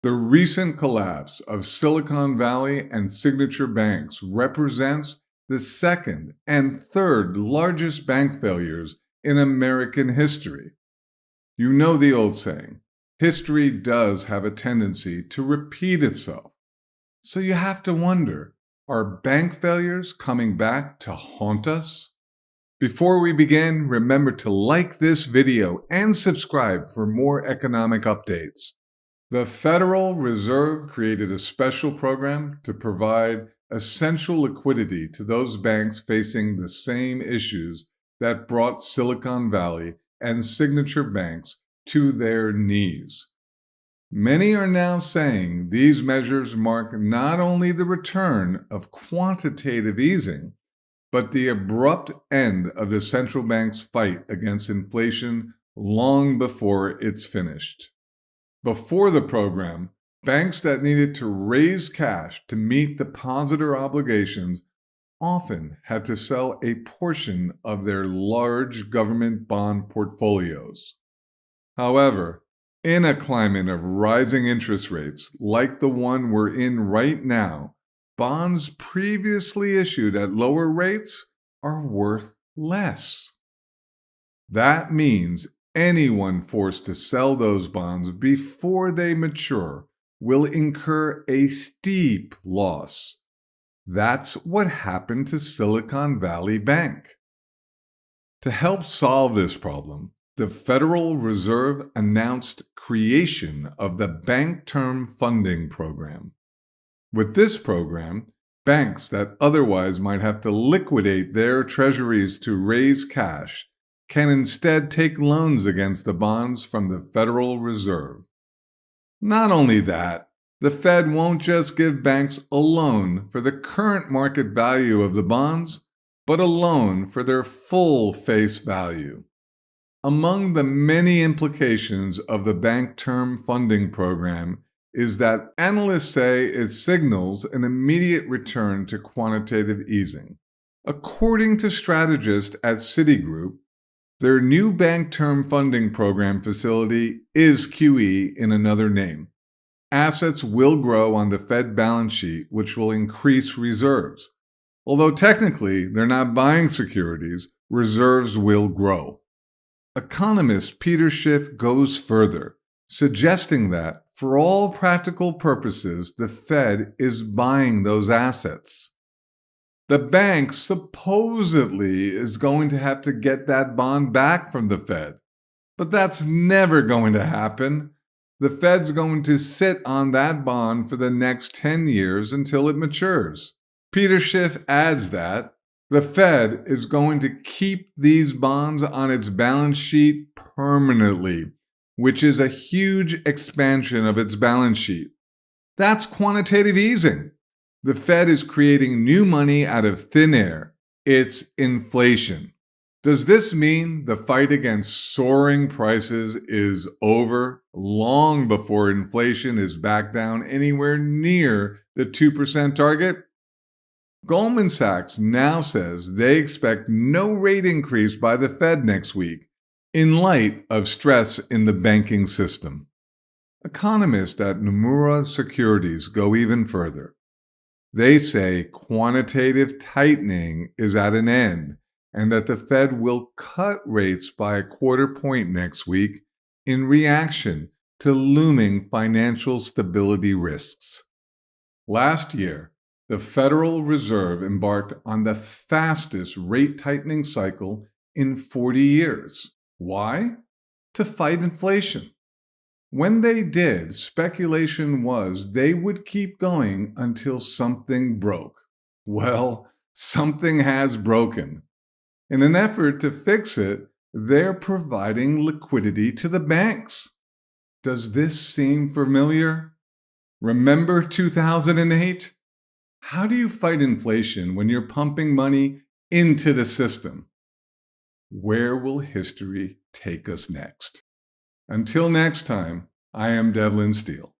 The recent collapse of Silicon Valley and Signature banks represents the second and third largest bank failures in American history. You know the old saying, history does have a tendency to repeat itself. So you have to wonder, are bank failures coming back to haunt us? Before we begin, remember to like this video and subscribe for more economic updates. The Federal Reserve created a special program to provide essential liquidity to those banks facing the same issues that brought Silicon Valley and Signature banks to their knees. Many are now saying these measures mark not only the return of quantitative easing, but the abrupt end of the central bank's fight against inflation long before it's finished. Before the program, banks that needed to raise cash to meet depositor obligations often had to sell a portion of their large government bond portfolios. However, in a climate of rising interest rates like the one we're in right now, bonds previously issued at lower rates are worth less. That means anyone forced to sell those bonds before they mature will incur a steep loss. That's what happened to Silicon Valley Bank. To help solve this problem, the Federal Reserve announced creation of the Bank Term Funding Program. With this program, banks that otherwise might have to liquidate their treasuries to raise cash can instead take loans against the bonds from the Federal Reserve. Not only that, the Fed won't just give banks a loan for the current market value of the bonds, but a loan for their full face value. Among the many implications of the Bank Term Funding Program is that analysts say it signals an immediate return to quantitative easing. According to strategists at Citigroup, their new Bank Term Funding Program facility is QE in another name. Assets will grow on the Fed balance sheet, which will increase reserves. Although technically they're not buying securities, reserves will grow. Economist Peter Schiff goes further, suggesting that, for all practical purposes, the Fed is buying those assets. The bank supposedly is going to have to get that bond back from the Fed, but that's never going to happen. The Fed's going to sit on that bond for the next 10 years until it matures. Peter Schiff adds that the Fed is going to keep these bonds on its balance sheet permanently, which is a huge expansion of its balance sheet. That's quantitative easing. The Fed is creating new money out of thin air. It's inflation. Does this mean the fight against soaring prices is over long before inflation is back down anywhere near the 2% target? Goldman Sachs now says they expect no rate increase by the Fed next week in light of stress in the banking system. Economists at Nomura Securities go even further. They say quantitative tightening is at an end and that the Fed will cut rates by a quarter point next week in reaction to looming financial stability risks. Last year, the Federal Reserve embarked on the fastest rate tightening cycle in 40 years. Why? To fight inflation. When they did, speculation was they would keep going until something broke. Well, something has broken. In an effort to fix it, they're providing liquidity to the banks. Does this seem familiar? Remember 2008? How do you fight inflation when you're pumping money into the system? Where will history take us next? Until next time, I am Devlyn Steele.